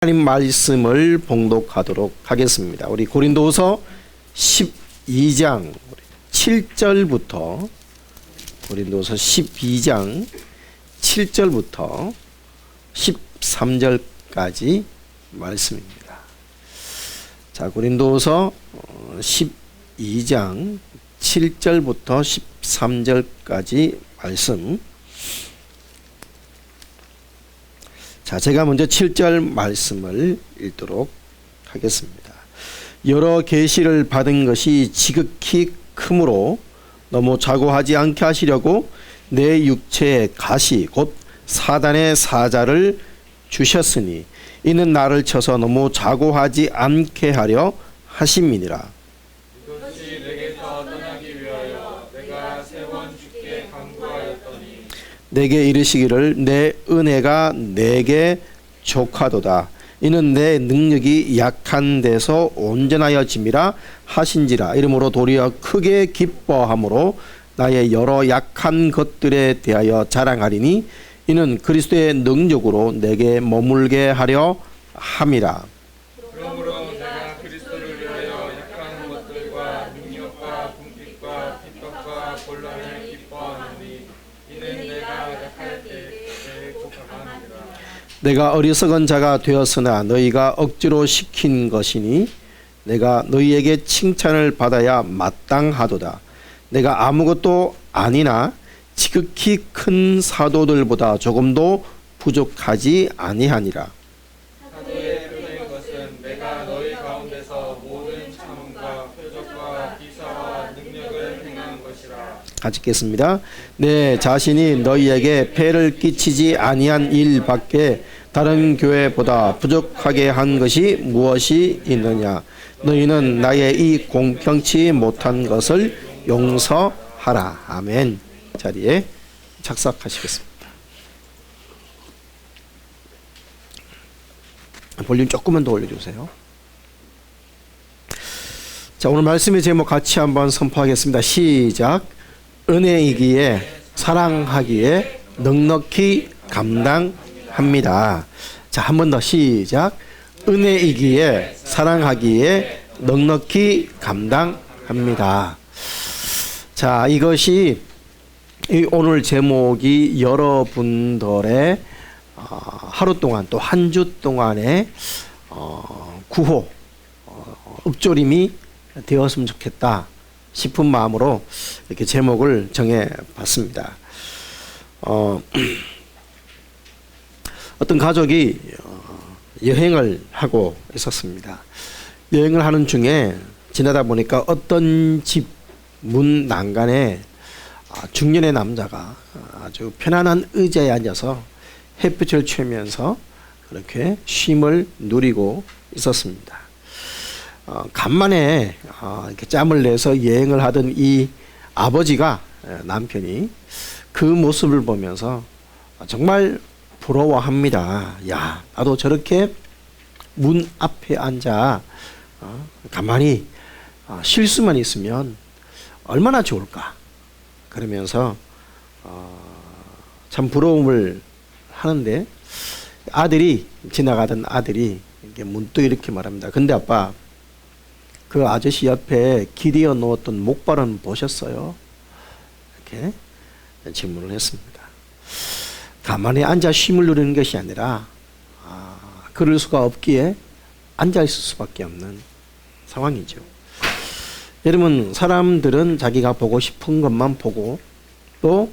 하나님 말씀을 봉독하도록 하겠습니다. 우리 고린도후서 12장 7절부터 고린도후서 12장 7절부터 13절까지 말씀입니다. 자, 고린도후서 12장 7절부터 13절까지 말씀. 자, 제가 먼저 7절 말씀을 읽도록 하겠습니다. 여러 계시를 받은 것이 지극히 크므로 너무 자고하지 않게 하시려고 내 육체에 가시 곧 사단의 사자를 주셨으니 이는 나를 쳐서 너무 자고하지 않게 하려 하심이니라. 이것이 내게서 떠나기 위하여 내가 세 번 주께 간구하였더니 내게 이르시기를 내 은혜가 내게 족하도다. 이는 내 능력이 약한 데서 온전하여짐이라 하신지라. 이러므로 도리어 크게 기뻐함으로 나의 여러 약한 것들에 대하여 자랑하리니 이는 그리스도의 능력으로 내게 머물게 하려 함이라. 그러므로 내가 그리스도를 위하여 약한 것들과 능력과 궁핍과 핍박과 곤란을 기뻐하노니 이는 내가 약할 때에 족함이라. 내가 어리석은 자가 되었으나 너희가 억지로 시킨 것이니 내가 너희에게 칭찬을 받아야 마땅하도다. 내가 아무것도 아니나 지극히 큰 사도들보다 조금도 부족하지 아니하니라. 사도의 표적인 것은 내가 너희 가운데서 모든 참음과 표적과 기사와 능력을 행한 것이라. 같이 읽겠습니다. 내 자신이 너희에게 폐를 끼치지 아니한 일밖에 다른 교회보다 부족하게 한 것이 무엇이 있느냐. 너희는 나의 이 공평치 못한 것을 용서하라. 아멘. 자리에 착석하시겠습니다. 볼륨 조금만 더 올려주세요. 자, 오늘 말씀의 제목 같이 한번 선포하겠습니다. 시작. 은혜이기에 사랑하기에 넉넉히 감당합니다. 자, 한 번 더 시작. 은혜이기에 사랑하기에 넉넉히 감당합니다. 자, 이것이 오늘 제목이 여러분들의 하루 동안 또 한 주 동안의 구호, 읊조림이 되었으면 좋겠다 싶은 마음으로 이렇게 제목을 정해봤습니다. 어떤 가족이 여행을 하고 있었습니다. 여행을 하는 중에 지나다 보니까 어떤 집 문 난간에 중년의 남자가 아주 편안한 의자에 앉아서 햇빛을 쬐면서 그렇게 쉼을 누리고 있었습니다. 간만에 이렇게 짬을 내서 여행을 하던 이 아버지가, 남편이 그 모습을 보면서 정말 부러워합니다. 야, 나도 저렇게 문 앞에 앉아 가만히 쉴 수만 있으면 얼마나 좋을까. 그러면서 참 부러움을 하는데 지나가던 아들이 이렇게 문득 이렇게 말합니다. 근데 아빠, 그 아저씨 옆에 기대어 놓았던 목발은 보셨어요? 이렇게 질문을 했습니다. 가만히 앉아 쉼을 누리는 것이 아니라 그럴 수가 없기에 앉아 있을 수밖에 없는 상황이죠. 여러분, 사람들은 자기가 보고 싶은 것만 보고 또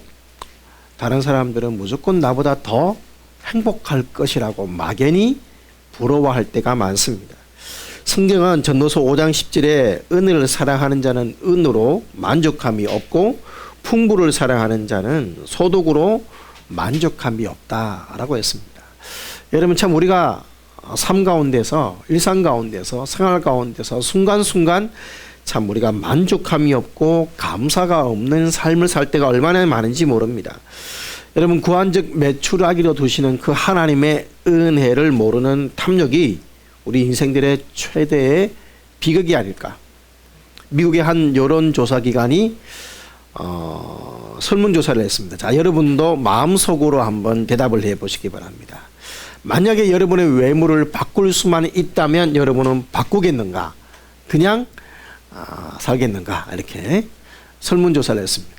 다른 사람들은 무조건 나보다 더 행복할 것이라고 막연히 부러워할 때가 많습니다. 성경은 전도서 5장 10절에 은혜를 사랑하는 자는 은으로 만족함이 없고 풍부를 사랑하는 자는 소득으로 만족함이 없다라고 했습니다. 여러분, 참 우리가 삶 가운데서, 일상 가운데서, 생활 가운데서 순간순간 참 우리가 만족함이 없고 감사가 없는 삶을 살 때가 얼마나 많은지 모릅니다. 여러분, 구한적 매출하기로 두시는 그 하나님의 은혜를 모르는 탐욕이 우리 인생들의 최대의 비극이 아닐까. 미국의 한 여론조사기관이 설문조사를 했습니다. 자, 여러분도 마음속으로 한번 대답을 해보시기 바랍니다. 만약에 여러분의 외모를 바꿀 수만 있다면 여러분은 바꾸겠는가? 그냥 살겠는가? 이렇게 설문조사를 했습니다.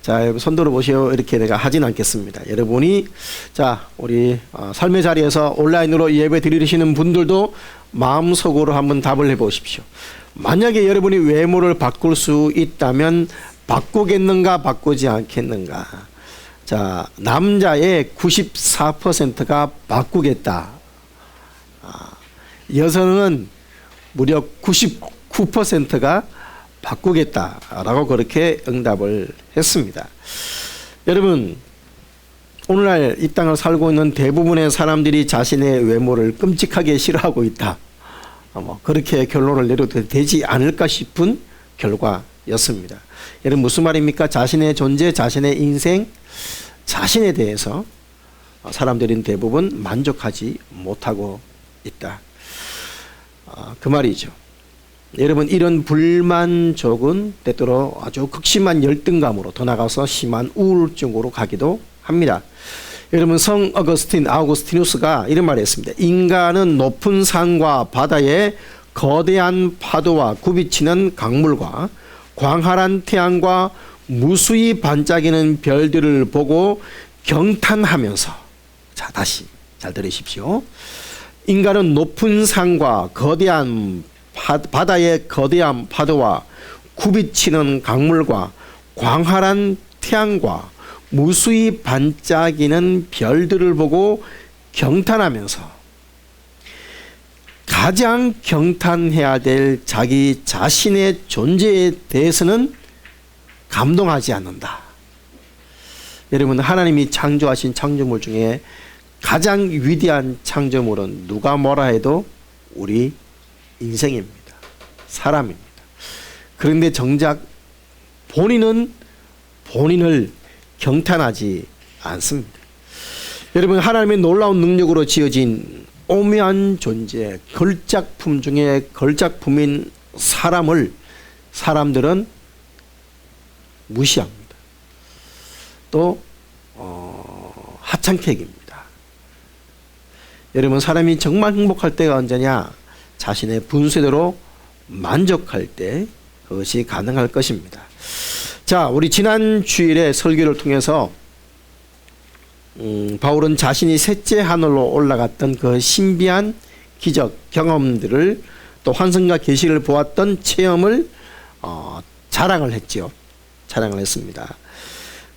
자, 여러분 손 들어보시오. 이렇게 내가 하진 않겠습니다. 여러분이 자, 우리 삶의 자리에서 온라인으로 예배 드리시는 분들도 마음속으로 한번 답을 해보십시오. 만약에 여러분이 외모를 바꿀 수 있다면 바꾸겠는가, 바꾸지 않겠는가? 자, 남자의 94%가 바꾸겠다. 여성은 무려 99%가 바꾸겠다라고 그렇게 응답을 했습니다. 여러분, 오늘날 이 땅을 살고 있는 대부분의 사람들이 자신의 외모를 끔찍하게 싫어하고 있다. 그렇게 결론을 내려도 되지 않을까 싶은 결과였습니다. 여러분, 무슨 말입니까? 자신의 존재, 자신의 인생, 자신에 대해서 사람들은 대부분 만족하지 못하고 있다. 그 말이죠. 여러분, 이런 불만족은 때때로 아주 극심한 열등감으로 더 나가서 심한 우울증으로 가기도 합니다. 여러분, 성 아우구스티누스가 이런 말을 했습니다. 인간은 높은 산과 바다의 거대한 파도와 굽이치는 강물과 광활한 태양과 무수히 반짝이는 별들을 보고 경탄하면서, 자, 다시 잘 들으십시오. 인간은 높은 산과 거대한 바다의 거대한 파도와 굽이치는 강물과 광활한 태양과 무수히 반짝이는 별들을 보고 경탄하면서 가장 경탄해야 될 자기 자신의 존재에 대해서는 감동하지 않는다. 여러분, 하나님이 창조하신 창조물 중에 가장 위대한 창조물은 누가 뭐라 해도 우리 인생입니다. 사람입니다. 그런데 정작 본인은 본인을 경탄하지 않습니다. 여러분, 하나님의 놀라운 능력으로 지어진 오묘한 존재, 걸작품 중에 걸작품인 사람들은 무시합니다. 또 하찮게 여깁니다. 여러분, 사람이 정말 행복할 때가 언제냐? 자신의 분수대로 만족할 때 그것이 가능할 것입니다. 자, 우리 지난 주일에 설교를 통해서 바울은 자신이 셋째 하늘로 올라갔던 그 신비한 기적 경험들을, 또 환상과 계시를 보았던 체험을 자랑을 했지요. 자랑을 했습니다.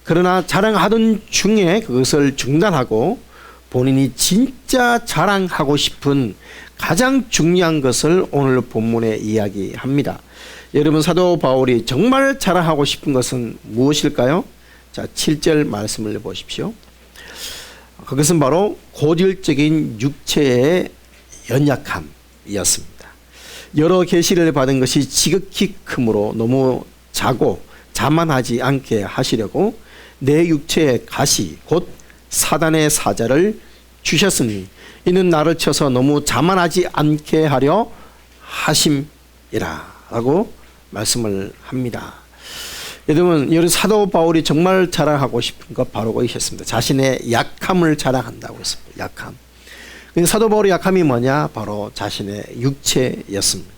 그러나 자랑하던 중에 그것을 중단하고 본인이 진짜 자랑하고 싶은 가장 중요한 것을 오늘 본문에 이야기합니다. 여러분, 사도 바울이 정말 자랑하고 싶은 것은 무엇일까요? 자, 7절 말씀을 보십시오. 그것은 바로 고질적인 육체의 연약함이었습니다. 여러 계시를 받은 것이 지극히 크므로 너무 자고 자만하지 않게 하시려고 내 육체의 가시 곧 사단의 사자를 주셨으니 이는 나를 쳐서 너무 자만하지 않게 하려 하심이라 라고 말씀을 합니다. 여러분, 사도 바울이 정말 자랑하고 싶은 것 바로 그것이었습니다. 자신의 약함을 자랑한다고 했습니다. 약함. 사도 바울의 약함이 뭐냐? 바로 자신의 육체였습니다.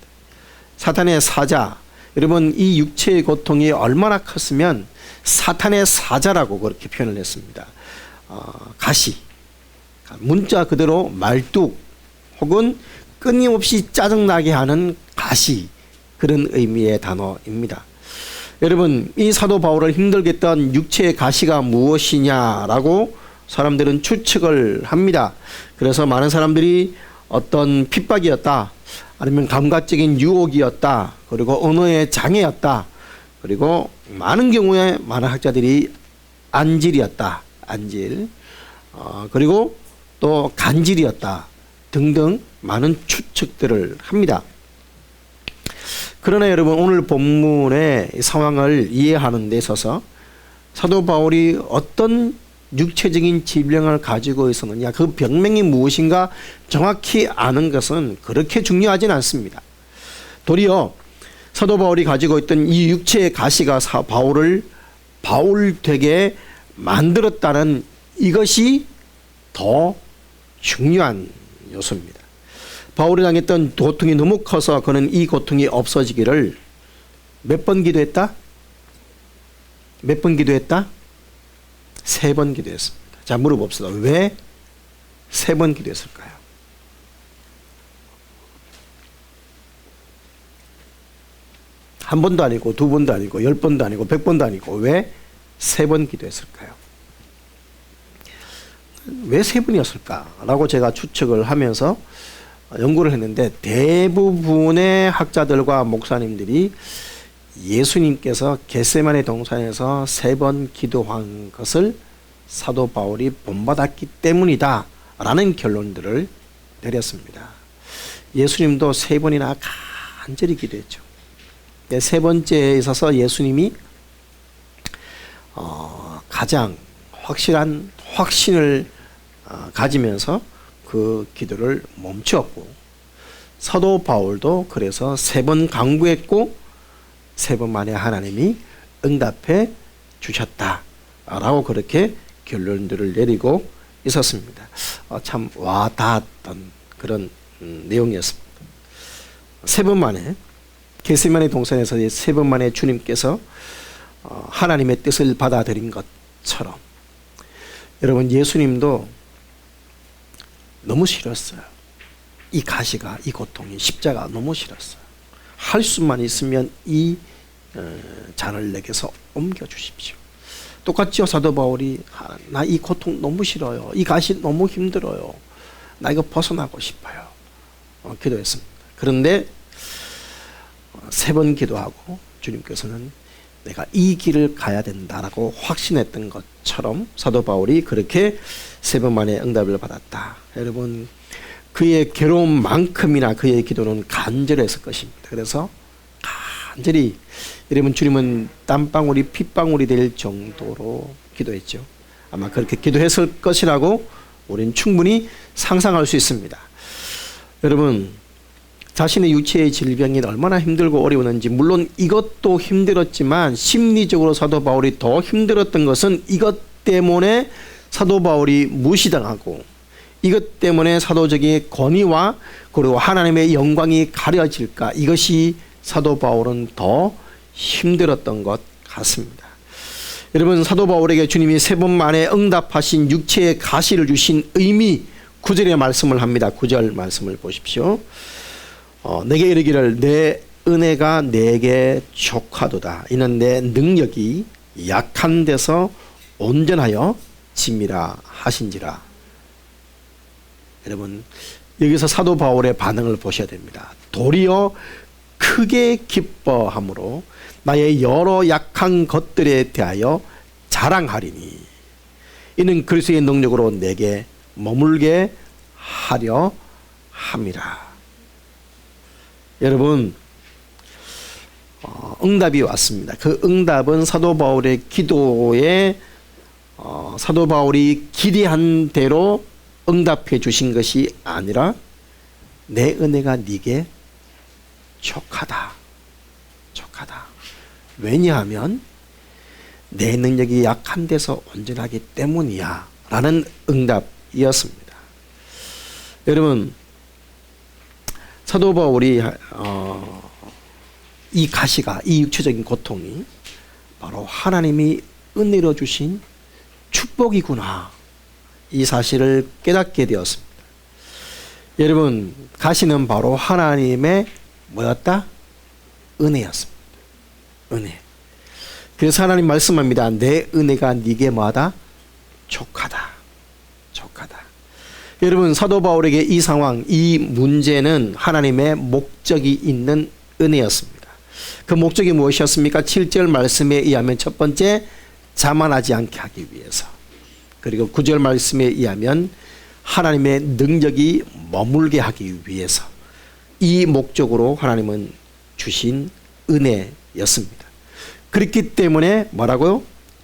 사탄의 사자. 여러분, 이 육체의 고통이 얼마나 컸으면 사탄의 사자라고 그렇게 표현을 했습니다. 가시. 문자 그대로 말뚝 혹은 끊임없이 짜증나게 하는 가시, 그런 의미의 단어입니다. 여러분, 이 사도 바울을 힘들게 했던 육체의 가시가 무엇이냐라고 사람들은 추측을 합니다. 그래서 많은 사람들이 어떤 핍박이었다, 아니면 감각적인 유혹이었다, 그리고 언어의 장애였다, 그리고 많은 경우에 많은 학자들이 안질이었다, 안질, 그리고 또 간질이었다 등등 많은 추측들을 합니다. 그러나 여러분, 오늘 본문의 상황을 이해하는 데 있어서 사도 바울이 어떤 육체적인 질병을 가지고 있었느냐, 그 병명이 무엇인가 정확히 아는 것은 그렇게 중요하진 않습니다. 도리어 사도 바울이 가지고 있던 이 육체의 가시가 바울을 바울 되게 만들었다는 이것이 더 중요한 요소입니다. 바울이 당했던 고통이 너무 커서 그는 이 고통이 없어지기를 몇 번 기도했다? 몇 번 기도했다? 3번 기도했습니다. 자, 물어봅시다. 왜 3번 기도했을까요? 한 번도 아니고 2번도 아니고 10번도 아니고 100번도 아니고 왜 3번 기도했을까요? 왜 3번이었을까? 라고 제가 추측을 하면서 연구를 했는데 대부분의 학자들과 목사님들이 예수님께서 겟세마네 동산에서 3번 기도한 것을 사도 바울이 본받았기 때문이다 라는 결론들을 내렸습니다. 예수님도 3번이나 간절히 기도했죠. 세 번째에 있어서 예수님이 가장 확실한 확신을 가지면서 그 기도를 멈추었고, 사도 바울도 그래서 3번 간구했고 3번 만에 하나님이 응답해 주셨다라고 그렇게 결론들을 내리고 있었습니다. 참 와닿았던 그런 내용이었습니다. 3번 만에 겟세마네 동산에서 3번 만에 주님께서 하나님의 뜻을 받아들인 것처럼 여러분 예수님도 너무 싫었어요. 이 가시가, 이 고통이, 십자가 너무 싫었어요. 할 수만 있으면 이 잔을 내게서 옮겨주십시오. 똑같죠. 사도 바울이 나 이 고통 너무 싫어요. 이 가시 너무 힘들어요. 나 이거 벗어나고 싶어요. 기도했습니다. 그런데 3번 기도하고 주님께서는 내가 이 길을 가야 된다라고 확신했던 것처럼 사도 바울이 그렇게 3번 만에 응답을 받았다. 여러분 그의 괴로움만큼이나 그의 기도는 간절했을 것입니다. 그래서 간절히 여러분 주님은 땀방울이 핏방울이 될 정도로 기도했죠. 아마 그렇게 기도했을 것이라고 우리는 충분히 상상할 수 있습니다. 여러분 자신의 육체의 질병이 얼마나 힘들고 어려웠는지 물론 이것도 힘들었지만 심리적으로 사도 바울이 더 힘들었던 것은 이것 때문에 사도 바울이 무시당하고 이것 때문에 사도적인 권위와 그리고 하나님의 영광이 가려질까, 이것이 사도 바울은 더 힘들었던 것 같습니다. 여러분 사도 바울에게 주님이 3번 만에 응답하신 육체의 가시를 주신 의미 9절의 말씀을 합니다. 9절 말씀을 보십시오. 내게 이르기를 내 은혜가 내게 족하도다. 이는 내 능력이 약한 데서 온전하여 짐이라 하신지라. 여러분 여기서 사도 바울의 반응을 보셔야 됩니다. 도리어 크게 기뻐함으로 나의 여러 약한 것들에 대하여 자랑하리니 이는 그리스도의 능력으로 내게 머물게 하려 함이라. 여러분 응답이 왔습니다. 그 응답은 사도 바울의 기도에 사도 바울이 기대한 대로 응답해 주신 것이 아니라 내 은혜가 네게 족하다. 족하다. 왜냐하면 내 능력이 약한 데서 온전하기 때문이야 라는 응답이었습니다. 여러분 사도 바울이 이 가시가, 이 육체적인 고통이 바로 하나님이 은혜로 주신 축복이구나, 이 사실을 깨닫게 되었습니다. 여러분 가시는 바로 하나님의 뭐였다? 은혜였습니다. 은혜. 그래서 하나님 말씀합니다. 내 은혜가 네게 뭐하다? 족하다. 족하다. 여러분 사도 바울에게 이 상황, 이 문제는 하나님의 목적이 있는 은혜였습니다. 그 목적이 무엇이었습니까? 7절 말씀에 의하면 첫 번째 자만하지 않게 하기 위해서, 그리고 9절 말씀에 의하면 하나님의 능력이 머물게 하기 위해서, 이 목적으로 하나님은 주신 은혜였습니다. 그렇기 때문에 뭐라고요?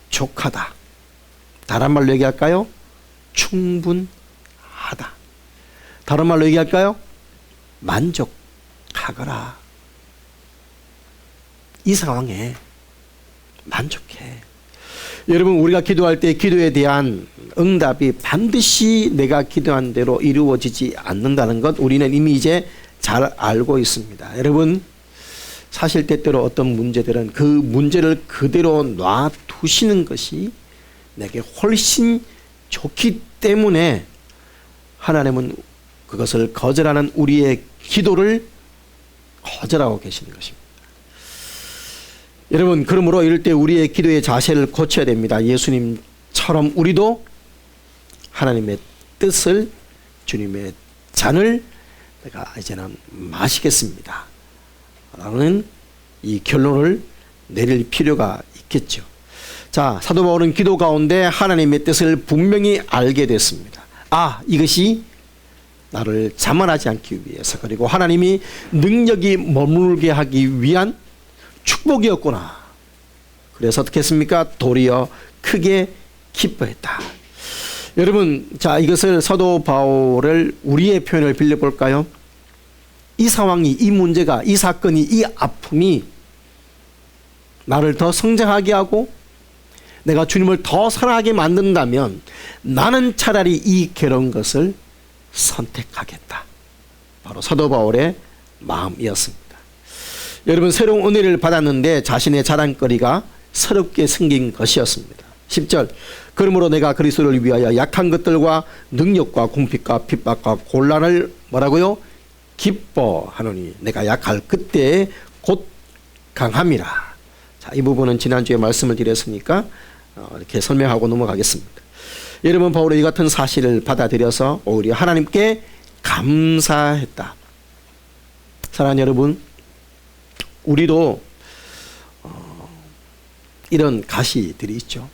족하다. 다른 말로 얘기할까요? 충분하다. 다른 말로 얘기할까요? 만족하거라. 이 상황에 만족해. 여러분, 우리가 기도할 때 기도에 대한 응답이 반드시 내가 기도한 대로 이루어지지 않는다는 것 우리는 이미 이제 잘 알고 있습니다. 여러분, 사실 때때로 어떤 문제들은 그 문제를 그대로 놔두시는 것이 내게 훨씬 좋기 때문에 하나님은 그것을 거절하는 우리의 기도를 거절하고 계시는 것입니다. 여러분, 그러므로 이럴 때 우리의 기도의 자세를 고쳐야 됩니다. 예수님처럼 우리도 하나님의 뜻을, 주님의 잔을 내가 이제는 마시겠습니다 라는 이 결론을 내릴 필요가 있겠죠. 자, 사도 바울은 기도 가운데 하나님의 뜻을 분명히 알게 됐습니다. 아, 이것이 나를 자만하지 않기 위해서, 그리고 하나님이 능력이 머물게 하기 위한 축복이었구나. 그래서 어떻게 했습니까? 도리어 크게 기뻐했다. 여러분, 자, 이것을 사도 바울을 우리의 표현을 빌려볼까요? 이 상황이, 이 문제가, 이 사건이, 이 아픔이 나를 더 성장하게 하고 내가 주님을 더 사랑하게 만든다면 나는 차라리 이 괴로운 것을 선택하겠다. 바로 사도 바울의 마음이었습니다. 여러분, 새로운 은혜를 받았는데 자신의 자랑거리가 서럽게 생긴 것이었습니다. 10절, 그러므로 내가 그리스도를 위하여 약한 것들과 능력과 궁핍과 핍박과 곤란을 뭐라고요? 기뻐하노니 내가 약할 그때에 곧 강함이라. 자, 이 부분은 지난주에 말씀을 드렸으니까 이렇게 설명하고 넘어가겠습니다. 여러분, 바울은 이 같은 사실을 받아들여서 오히려 하나님께 감사했다. 사랑하는 여러분, 우리도 이런 가시들이 있죠.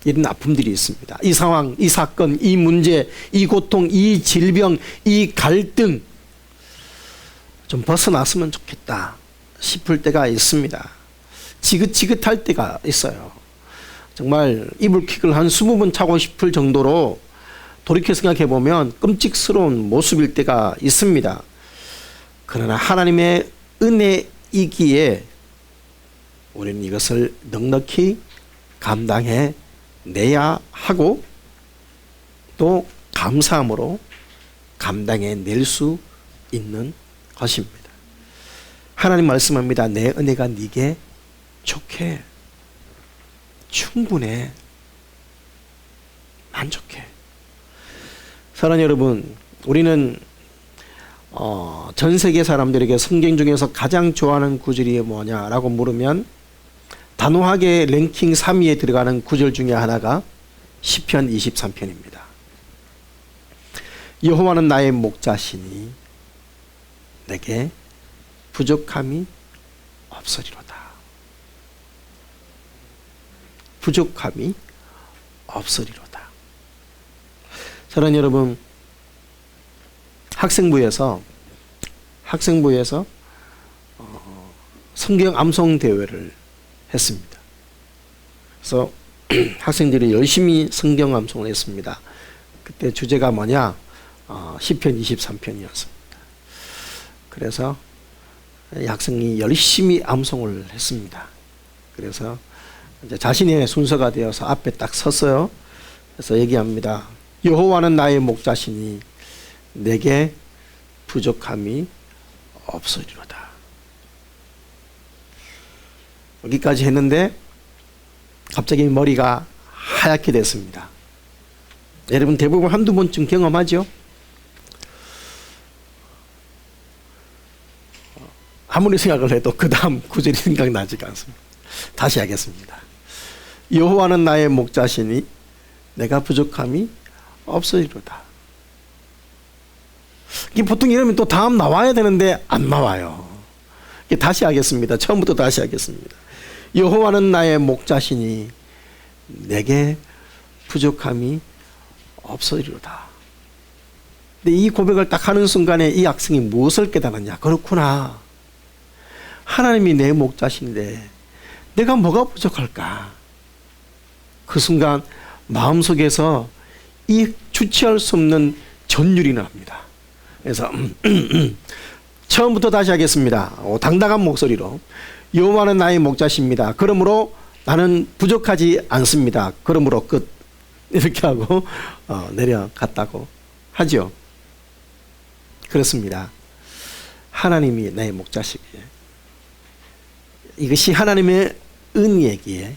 이런 아픔들이 있습니다. 이 상황, 이 사건, 이 문제, 이 고통, 이 질병, 이 갈등 좀 벗어났으면 좋겠다 싶을 때가 있습니다. 지긋지긋할 때가 있어요. 정말 이불킥을 한 20번 차고 싶을 정도로 돌이켜 생각해 보면 끔찍스러운 모습일 때가 있습니다. 그러나 하나님의 은혜이기에 우리는 이것을 넉넉히 감당해 내야 하고 또 감사함으로 감당해 낼 수 있는 것입니다. 하나님 말씀합니다. 내 은혜가 네게 족해. 충분해. 만족해. 사랑하는 여러분, 우리는 전 세계 사람들에게 성경 중에서 가장 좋아하는 구절이 뭐냐라고 물으면 단호하게 랭킹 3위에 들어가는 구절 중에 하나가 시편 23편입니다. 여호와는 나의 목자시니 내게 부족함이 없으리로다. 부족함이 없으리로다. 사랑하는 여러분, 학생부에서 성경 암송 대회를 했습니다. 그래서 학생들이 열심히 성경 암송을 했습니다. 그때 주제가 뭐냐? 시편 23편이었습니다. 그래서 학생이 열심히 암송을 했습니다. 그래서 이제 자신의 순서가 되어서 앞에 딱 섰어요. 그래서 얘기합니다. 여호와는 나의 목자시니 내게 부족함이 없으리로다. 여기까지 했는데 갑자기 머리가 하얗게 됐습니다. 여러분, 대부분 한두 번쯤 경험하죠? 아무리 생각을 해도 그 다음 구절이 생각나지가 않습니다. 다시 하겠습니다. 여호와는 나의 목자시니 내가 부족함이 없으리로다. 보통 이러면 또 다음 나와야 되는데 안 나와요. 다시 하겠습니다. 처음부터 다시 하겠습니다. 여호와는 나의 목자시니 내게 부족함이 없으리로다. 근데 이 고백을 딱 하는 순간에 이 학생이 무엇을 깨달았냐? 그렇구나. 하나님이 내 목자신데 내가 뭐가 부족할까? 그 순간 마음속에서 이 주체할 수 없는 전율이 납니다. 그래서 처음부터 다시 하겠습니다. 당당한 목소리로. 여호와는 나의 목자십니다. 그러므로 나는 부족하지 않습니다. 그러므로 끝. 이렇게 하고 내려갔다고 하죠. 그렇습니다. 하나님이 내 목자시기에 이것이 하나님의 은혜이기에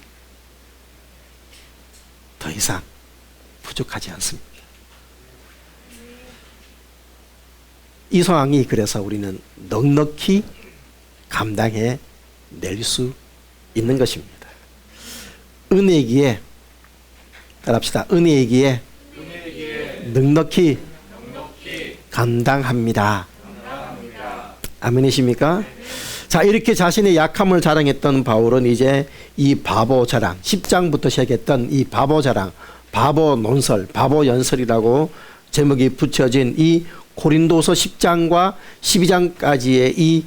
더 이상 부족하지 않습니다. 이 상황이 그래서 우리는 넉넉히 감당해 낼 수 있는 것입니다. 은혜이기에 따라합시다. 은혜이기에 넉넉히 감당합니다. 아멘이십니까? 자, 이렇게 자신의 약함을 자랑했던 바울은 이제 이 바보 자랑, 10장부터 시작했던 이 바보 자랑, 바보 논설, 바보 연설이라고 제목이 붙여진 이 고린도서 10장과 12장까지의 이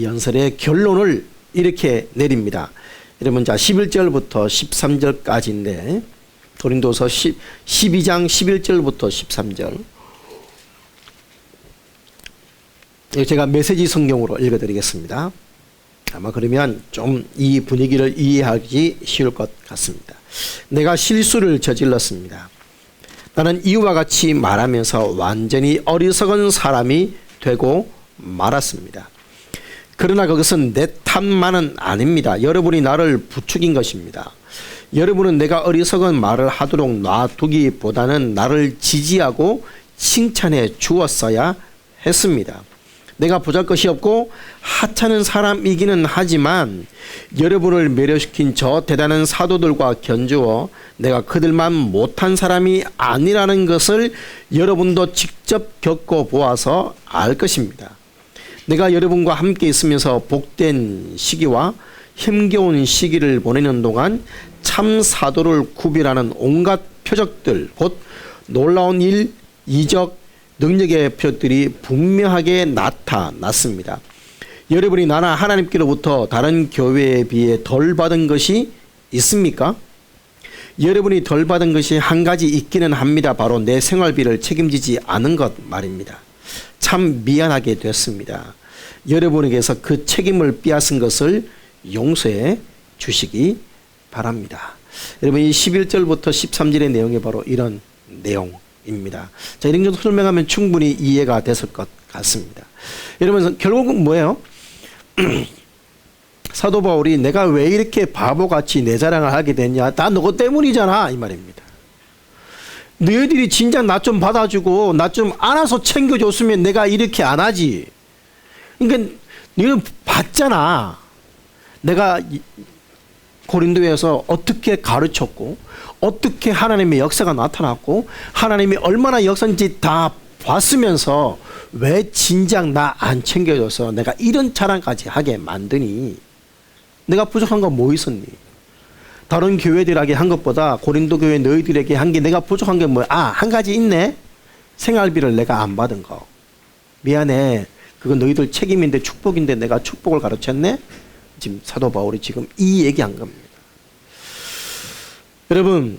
연설의 결론을 이렇게 내립니다. 여러분, 자, 11절부터 13절까지인데 고린도서 12장 11절부터 13절, 제가 메시지 성경으로 읽어드리겠습니다. 아마 그러면 좀 이 분위기를 이해하기 쉬울 것 같습니다. 내가 실수를 저질렀습니다. 나는 이와 같이 말하면서 완전히 어리석은 사람이 되고 말았습니다. 그러나 그것은 내 탓만은 아닙니다. 여러분이 나를 부추긴 것입니다. 여러분은 내가 어리석은 말을 하도록 놔두기보다는 나를 지지하고 칭찬해 주었어야 했습니다. 내가 보잘것이 없고 하찮은 사람이기는 하지만 여러분을 매료시킨 저 대단한 사도들과 견주어 내가 그들만 못한 사람이 아니라는 것을 여러분도 직접 겪어보아서 알 것입니다. 내가 여러분과 함께 있으면서 복된 시기와 힘겨운 시기를 보내는 동안 참 사도를 구별하는 온갖 표적들, 곧 놀라운 일, 이적, 능력의 표들이 분명하게 나타났습니다. 여러분이 나나 하나님께로부터 다른 교회에 비해 덜 받은 것이 있습니까? 여러분이 덜 받은 것이 한 가지 있기는 합니다. 바로 내 생활비를 책임지지 않은 것 말입니다. 참 미안하게 됐습니다. 여러분에게서 그 책임을 빼앗은 것을 용서해 주시기 바랍니다. 여러분, 이 11절부터 13절의 내용이 바로 이런 내용입니다. 자, 이런 정도 설명하면 충분히 이해가 됐을 것 같습니다. 여러분, 결국은 뭐예요? 사도 바울이 내가 왜 이렇게 바보같이 내 자랑을 하게 됐냐? 다 너희 때문이잖아, 이 말입니다. 너희들이 진작 나 좀 받아주고 나 좀 안아서 챙겨줬으면 내가 이렇게 안 하지. 그러니까 너희는 봤잖아. 내가 고린도에서 어떻게 가르쳤고 어떻게 하나님의 역사가 나타났고 하나님이 얼마나 역사인지 다 봤으면서 왜 진작 나 안 챙겨줘서 내가 이런 자랑까지 하게 만드니? 내가 부족한 건 뭐 있었니? 다른 교회들에게 한 것보다 고린도 교회 너희들에게 한 게 내가 부족한 게 뭐야? 한 가지 있네. 생활비를 내가 안 받은 거. 미안해. 그건 너희들 책임인데 축복인데 내가 축복을 가르쳤네? 지금 사도 바울이 지금 이 얘기한 겁니다. 여러분,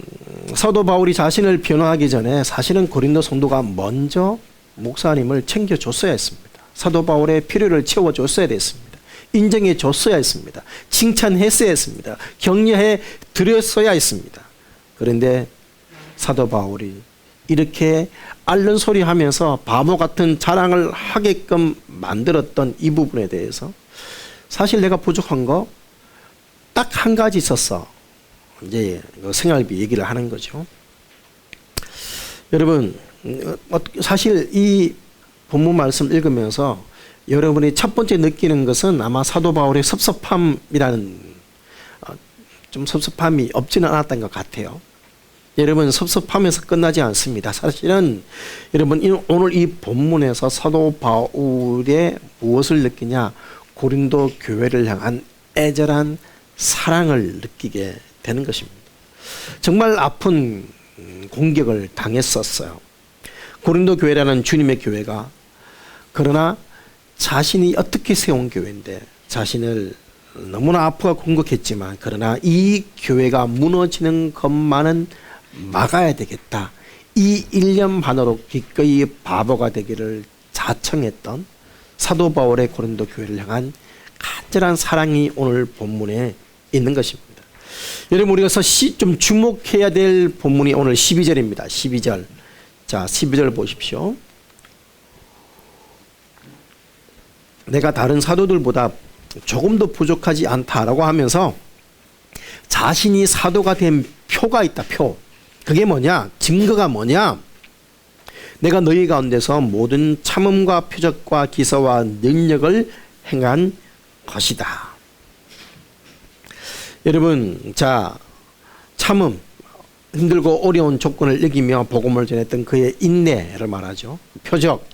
사도 바울이 자신을 변호하기 전에 사실은 고린도 성도가 먼저 목사님을 챙겨줬어야 했습니다. 사도 바울의 필요를 채워줬어야 됐습니다. 인정해 줬어야 했습니다. 칭찬했어야 했습니다. 격려해 드렸어야 했습니다. 그런데 사도 바울이 이렇게 앓는 소리 하면서 바보 같은 자랑을 하게끔 만들었던 이 부분에 대해서 사실 내가 부족한 거 딱 한 가지 있었어. 이제 생활비 얘기를 하는 거죠. 여러분, 사실 이 본문 말씀 읽으면서 여러분이 첫 번째 느끼는 것은 아마 사도 바울의 섭섭함이라는, 좀 섭섭함이 없지는 않았던 것 같아요. 여러분, 섭섭함에서 끝나지 않습니다. 사실은 여러분, 오늘 이 본문에서 사도 바울의 무엇을 느끼냐? 고린도 교회를 향한 애절한 사랑을 느끼게 되는 것입니다. 정말 아픈 공격을 당했었어요. 고린도 교회라는 주님의 교회가, 그러나 자신이 어떻게 세운 교회인데 자신을 너무나 아프고 공격했지만, 그러나 이 교회가 무너지는 것만은 막아야 되겠다. 이 일념 하나로 기꺼이 바보가 되기를 자청했던 사도 바울의 고린도 교회를 향한 간절한 사랑이 오늘 본문에 있는 것입니다. 여러분 우리가 좀 주목해야 될 본문이 오늘 12절입니다. 12절. 자, 12절 보십시오. 내가 다른 사도들보다 조금도 부족하지 않다라고 하면서 자신이 사도가 된 표가 있다. 표. 그게 뭐냐? 증거가 뭐냐? 내가 너희 가운데서 모든 참음과 표적과 기사와 능력을 행한 것이다. 여러분, 자, 참음, 힘들고 어려운 조건을 이기며 복음을 전했던 그의 인내를 말하죠. 표적,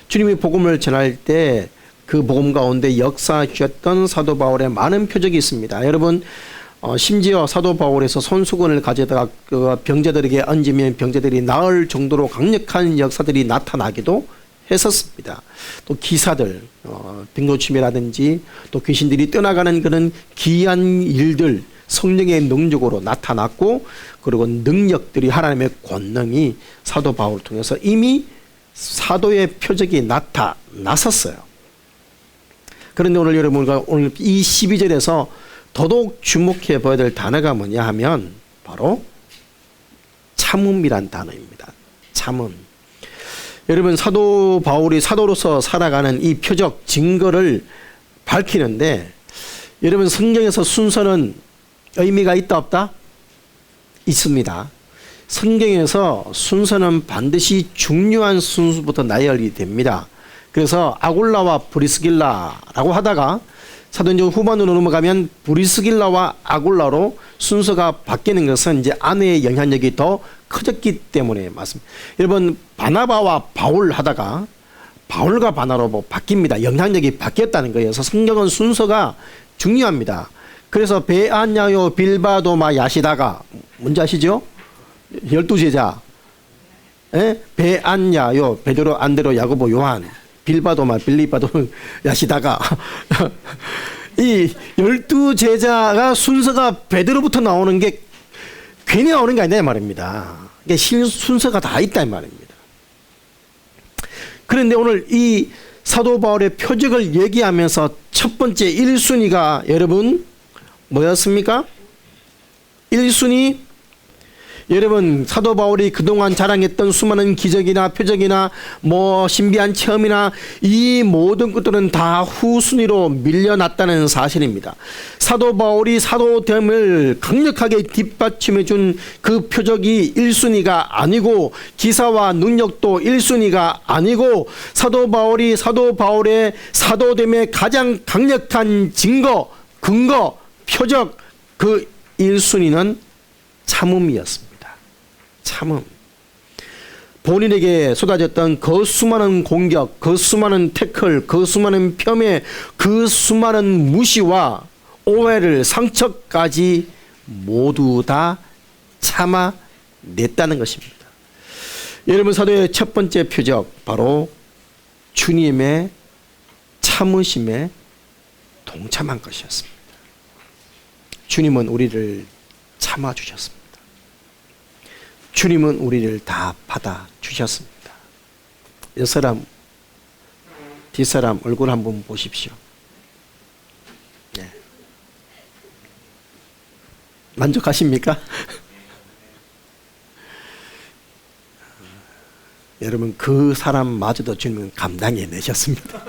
주님이 복음을 전할 때 그 복음 가운데 역사 주셨던 사도 바울의 많은 표적이 있습니다. 여러분, 심지어 사도 바울에서 손수건을 가져다가 그 병자들에게 얹으면 병자들이 나을 정도로 강력한 역사들이 나타나기도 했었습니다. 또 기사들, 빙고침이라든지 또 귀신들이 떠나가는 그런 기이한 일들 성령의 능력으로 나타났고, 그리고 능력들이 하나님의 권능이 사도 바울을 통해서 이미 사도의 표적이 나타났었어요. 그런데 오늘 여러분과 오늘 이 12절에서 더더욱 주목해 봐야 될 단어가 뭐냐 하면 바로 참음이란 단어입니다. 참음. 여러분, 사도 바울이 사도로서 살아가는 이 표적 증거를 밝히는데, 여러분 성경에서 순서는 의미가 있다 없다? 있습니다. 성경에서 순서는 반드시 중요한 순서부터 나열이 됩니다. 그래서 아굴라와 브리스길라라고 하다가 사도행전 후반으로 넘어가면 브리스길라와 아굴라로 순서가 바뀌는 것은 이제 아내의 영향력이 더 커졌기 때문에 맞습니다. 여러분, 바나바와 바울 하다가 바울과 바나바로 바뀝니다. 영향력이 바뀌었다는 거예요. 그래서 성경은 순서가 중요합니다. 그래서 베아냐요 빌바도마 야시다가 뭔지 아시죠? 12제자. 베아냐요 베드로 안드로 야고보 요한 빌바도마 빌리바도 야시다가 이 12제자가 순서가 베드로부터 나오는 게 괜히 나오는 게 아니냐 말입니다. 이게 순서가 다 있다 이 말입니다. 그런데 오늘 이 사도 바울의 표적을 얘기하면서 첫 번째 1순위가 여러분 뭐였습니까? 1순위, 여러분 사도 바울이 그동안 자랑했던 수많은 기적이나 표적이나 뭐 신비한 체험이나 이 모든 것들은 다 후순위로 밀려났다는 사실입니다. 사도 바울이 사도됨을 강력하게 뒷받침해 준 그 표적이 1순위가 아니고, 기사와 능력도 1순위가 아니고, 사도 바울의 사도됨의 가장 강력한 증거, 근거, 표적, 그 1순위는 참음이었습니다. 참음. 본인에게 쏟아졌던 그 수많은 공격, 그 수많은 태클, 그 수많은 폄훼, 그 수많은 무시와 오해를, 상처까지 모두 다 참아냈다는 것입니다. 여러분, 사도의 첫 번째 표적, 바로 주님의 참으심에 동참한 것이었습니다. 주님은 우리를 참아주셨습니다. 주님은 우리를 다 받아주셨습니다. 뒷사람 얼굴 한번 보십시오. 네. 만족하십니까? 여러분, 그 사람마저도 주님은 감당해 내셨습니다.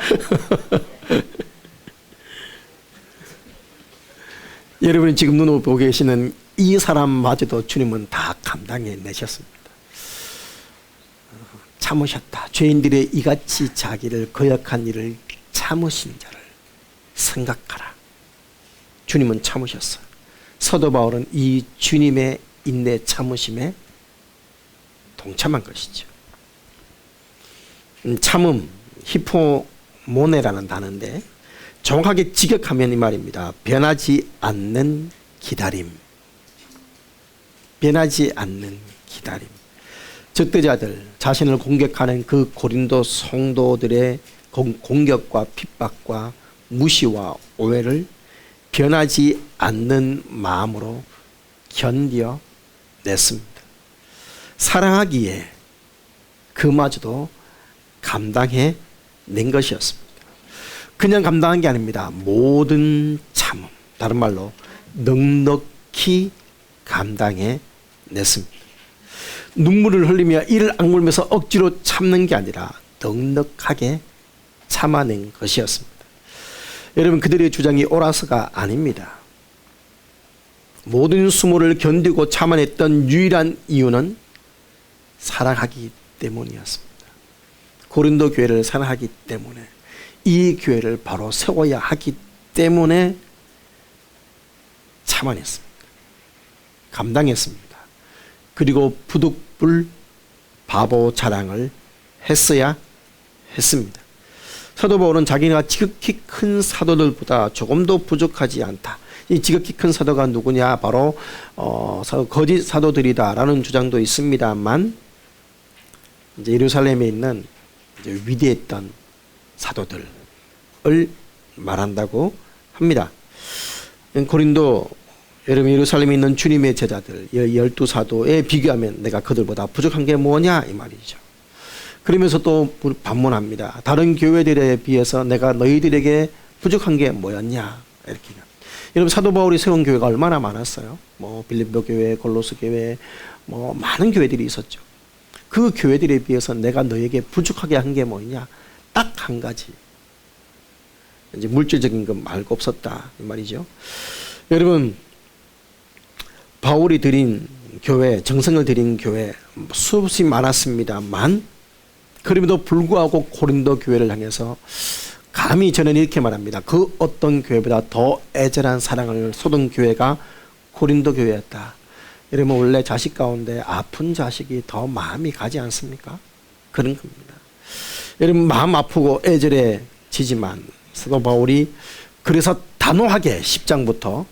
여러분이 지금 눈으로 보고 계시는 이 사람마저도 주님은 다 감당해 내셨습니다. 참으셨다. 죄인들의 이같이 자기를 거역한 일을 참으신 자를 생각하라. 주님은 참으셨어요. 사도 바울은 이 주님의 인내 참으심에 동참한 것이죠. 참음, 히포모네라는 단어인데 정확하게 직역하면 이 말입니다. 변하지 않는 기다림. 변하지 않는 기다림. 적대자들, 자신을 공격하는 그 고린도 성도들의 공격과 핍박과 무시와 오해를 변하지 않는 마음으로 견뎌냈습니다. 사랑하기에 그마저도 감당해 낸 것이었습니다. 그냥 감당한 게 아닙니다. 모든 참음, 다른 말로 넉넉 넉넉히 감당해 냈습니다. 눈물을 흘리며 이를 악물면서 억지로 참는 게 아니라 넉넉하게 참아낸 것이었습니다. 여러분, 그들의 주장이 옳아서가 아닙니다. 모든 수모를 견디고 참아냈던 유일한 이유는 사랑하기 때문이었습니다. 고린도 교회를 사랑하기 때문에, 이 교회를 바로 세워야 하기 때문에 참아냈습니다. 감당했습니다. 그리고 부득불 바보 자랑을 했어야 했습니다. 사도 바울은 자기가 지극히 큰 사도들보다 조금도 부족하지 않다. 이 지극히 큰 사도가 누구냐? 바로 거짓 사도들이다라는 주장도 있습니다만, 이제 예루살렘에 있는 이제 위대했던 사도들을 말한다고 합니다. 고린도, 여러분, 예루살렘에 있는 주님의 제자들 12사도에 비교하면 내가 그들보다 부족한 게 뭐냐 이 말이죠. 그러면서 또 반문합니다. 다른 교회들에 비해서 내가 너희들에게 부족한 게 뭐였냐 이렇게. 여러분, 사도 바울이 세운 교회가 얼마나 많았어요. 뭐 빌립보 교회, 골로새 교회, 뭐 많은 교회들이 있었죠. 그 교회들에 비해서 내가 너에게 부족하게 한 게 뭐냐? 딱 한 가지. 이제 물질적인 것 말고 없었다 이 말이죠. 여러분, 바울이 드린 교회, 정성을 드린 교회 수없이 많았습니다만, 그럼에도 불구하고 고린도 교회를 향해서 감히 저는 이렇게 말합니다. 그 어떤 교회보다 더 애절한 사랑을 쏟은 교회가 고린도 교회였다. 여러분, 원래 자식 가운데 아픈 자식이 더 마음이 가지 않습니까? 그런 겁니다. 여러분, 마음 아프고 애절해지지만 사도 바울이 그래서 단호하게 10장부터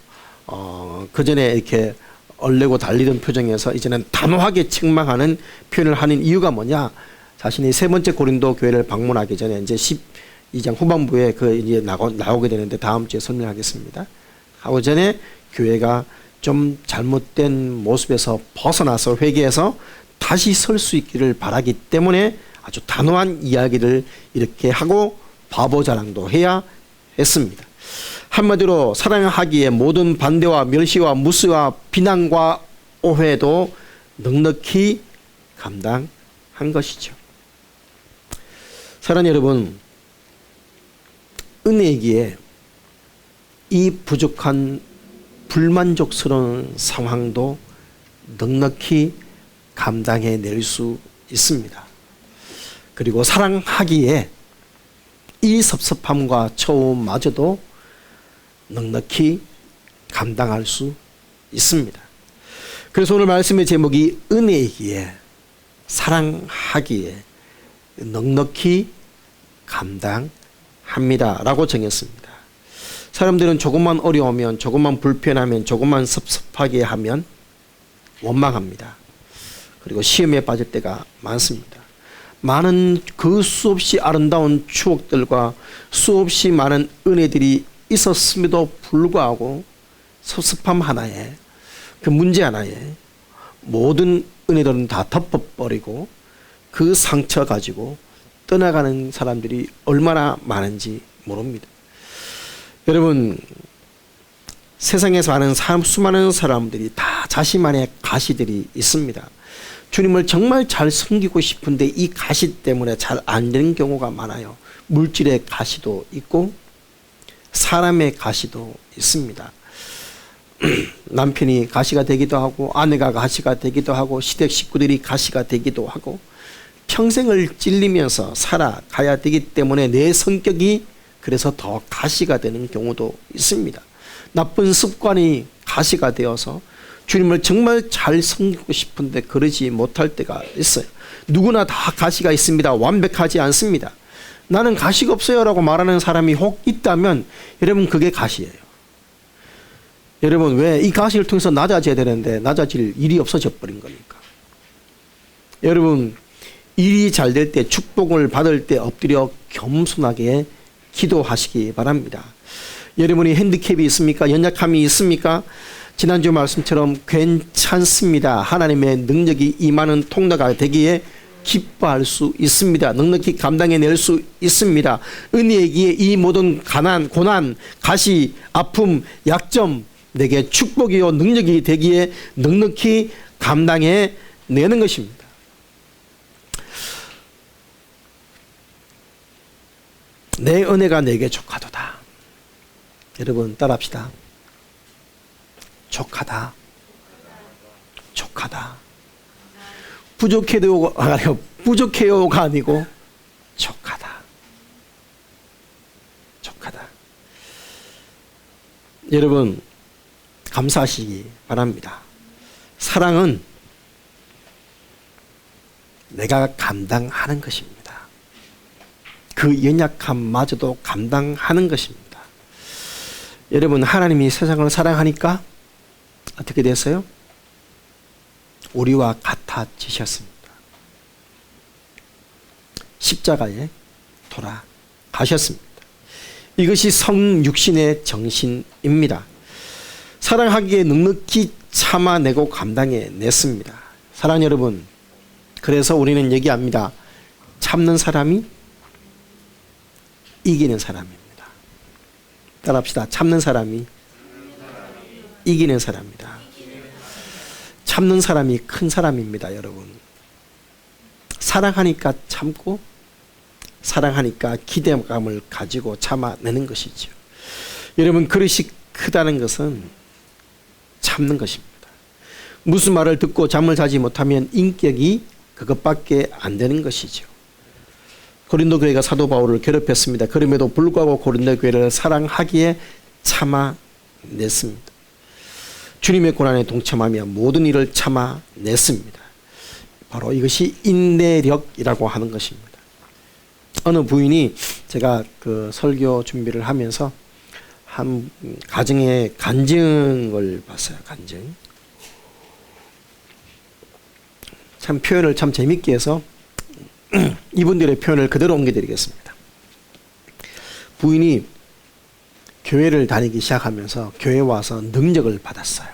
그 전에 이렇게 얼레고 달리던 표정에서 이제는 단호하게 책망하는 표현을 하는 이유가 뭐냐? 자신이 세 번째 고린도 교회를 방문하기 전에 이제 12장 후반부에 그 이제 나오게 되는데 다음 주에 설명하겠습니다. 하고 전에 교회가 좀 잘못된 모습에서 벗어나서 회개해서 다시 설 수 있기를 바라기 때문에 아주 단호한 이야기를 이렇게 하고 바보 자랑도 해야 했습니다. 한마디로 사랑하기에 모든 반대와 멸시와 무시와 비난과 오해도 넉넉히 감당한 것이죠. 사랑하는 여러분, 은혜이기에 이 부족한 불만족스러운 상황도 넉넉히 감당해 낼 수 있습니다. 그리고 사랑하기에 이 섭섭함과 처움마저도 넉넉히 감당할 수 있습니다. 그래서 오늘 말씀의 제목이 은혜이기에, 사랑하기에 넉넉히 감당합니다 라고 정했습니다. 사람들은 조금만 어려우면, 조금만 불편하면, 조금만 섭섭하게 하면 원망합니다. 그리고 시험에 빠질 때가 많습니다. 많은 그 수없이 아름다운 추억들과 수없이 많은 은혜들이 있었음에도 불구하고 섭섭함 하나에, 그 문제 하나에 모든 은혜들은 다 덮어버리고 그 상처 가지고 떠나가는 사람들이 얼마나 많은지 모릅니다. 여러분, 세상에서 많은 수많은 사람들이 다 자신만의 가시들이 있습니다. 주님을 정말 잘 섬기고 싶은데 이 가시 때문에 잘 안 되는 경우가 많아요. 물질의 가시도 있고 사람의 가시도 있습니다. 남편이 가시가 되기도 하고, 아내가 가시가 되기도 하고, 시댁 식구들이 가시가 되기도 하고, 평생을 찔리면서 살아가야 되기 때문에 내 성격이 그래서 더 가시가 되는 경우도 있습니다. 나쁜 습관이 가시가 되어서 주님을 정말 잘 섬기고 싶은데 그러지 못할 때가 있어요. 누구나 다 가시가 있습니다. 완벽하지 않습니다. 나는 가시가 없어요 라고 말하는 사람이 혹 있다면 여러분, 그게 가시예요. 여러분, 왜 이 가시를 통해서 낮아져야 되는데 낮아질 일이 없어져 버린 겁니까? 여러분, 일이 잘 될 때, 축복을 받을 때 엎드려 겸손하게 기도하시기 바랍니다. 여러분이 핸디캡이 있습니까? 연약함이 있습니까? 지난주 말씀처럼 괜찮습니다. 하나님의 능력이 임하는 통로가 되기에 기뻐할 수 있습니다. 넉넉히 감당해낼 수 있습니다. 은혜이기에 이 모든 가난, 고난, 가시, 아픔, 약점 내게 축복이요 능력이 되기에 넉넉히 감당해 내는 것입니다. 내 은혜가 내게 족하도다. 여러분 따라합시다. 족하다. 족하다. 부족해요가 아니고 족하다. 족하다. 여러분 감사하시기 바랍니다. 사랑은 내가 감당하는 것입니다. 그 연약함마저도 감당하는 것입니다. 여러분 하나님이 세상을 사랑하니까 어떻게 됐어요? 우리와 같아지셨습니다. 십자가에 돌아가셨습니다. 이것이 성육신의 정신입니다. 사랑하기에 넉넉히 참아내고 감당해 냈습니다. 사랑 여러분, 그래서 우리는 얘기합니다. 참는 사람이 이기는 사람입니다. 따라합시다. 참는 사람이 이기는 사람입니다. 참는 사람이 큰 사람입니다, 여러분. 사랑하니까 참고 사랑하니까 기대감을 가지고 참아내는 것이죠. 여러분 그릇이 크다는 것은 참는 것입니다. 무슨 말을 듣고 잠을 자지 못하면 인격이 그것밖에 안 되는 것이죠. 고린도 교회가 사도 바울을 괴롭혔습니다. 그럼에도 불구하고 고린도 교회를 사랑하기에 참아냈습니다. 주님의 고난에 동참하며 모든 일을 참아냈습니다. 바로 이것이 인내력이라고 하는 것입니다. 어느 부인이 제가 그 설교 준비를 하면서 한 가정의 간증을 봤어요. 간증. 참 표현을 참 재밌게 해서 이분들의 표현을 그대로 옮겨드리겠습니다. 부인이 교회를 다니기 시작하면서 교회에 와서 능력을 받았어요.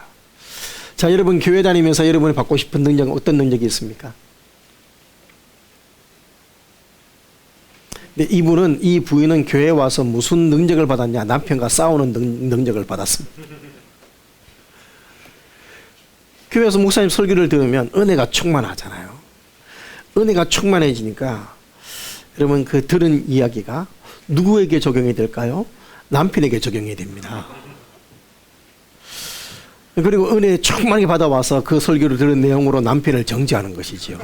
자, 여러분 교회 다니면서 여러분이 받고 싶은 능력은 어떤 능력이 있습니까? 근데 이 부인은 교회에 와서 무슨 능력을 받았냐? 남편과 싸우는 능력을 받았습니다. 교회에서 목사님 설교를 들으면 은혜가 충만하잖아요. 은혜가 충만해지니까 여러분 그 들은 이야기가 누구에게 적용이 될까요? 남편에게 적용이 됩니다. 그리고 은혜 충만하게 받아와서 그 설교를 들은 내용으로 남편을 정죄하는 것이죠.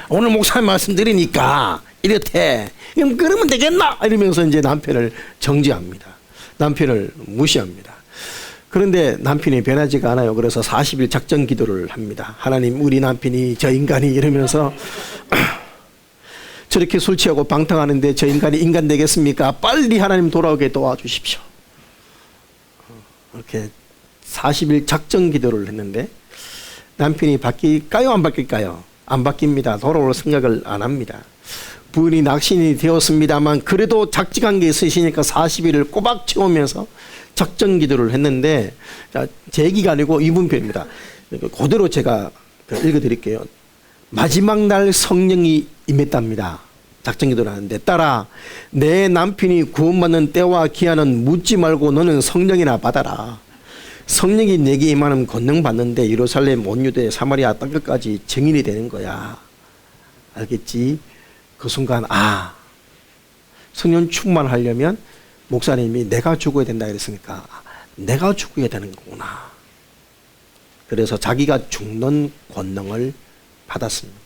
오늘 목사님 말씀 드리니까 이렇대. 그러면 되겠나? 이러면서 이제 남편을 정죄합니다. 남편을 무시합니다. 그런데 남편이 변하지가 않아요. 그래서 40일 작전 기도를 합니다. 하나님, 우리 남편이 저 인간이 이러면서 저렇게 술 취하고 방탕하는데 저 인간이 인간 되겠습니까? 빨리 하나님 돌아오게 도와주십시오. 이렇게 40일 작전 기도를 했는데 남편이 바뀔까요? 안 바뀔까요? 안 바뀝니다. 돌아올 생각을 안 합니다. 부인이 낙신이 되었습니다만 그래도 작직한 게 있으시니까 40일을 꼬박 채우면서 작전 기도를 했는데, 자, 제 얘기가 아니고 이분 표현입니다. 그대로 제가 읽어드릴게요. 마지막 날 성령이 임했답니다. 작전 기도를 하는데 따라 내 남편이 구원받는 때와 기한은 묻지 말고 너는 성령이나 받아라. 성령이 내게 임하는 권능 받는데 예루살렘 온 유대 사마리아 땅끝까지 증인이 되는 거야. 알겠지? 그 순간 성령 충만하려면 목사님이 내가 죽어야 된다 그랬으니까 내가 죽어야 되는 거구나. 그래서 자기가 죽는 권능을 받았습니다.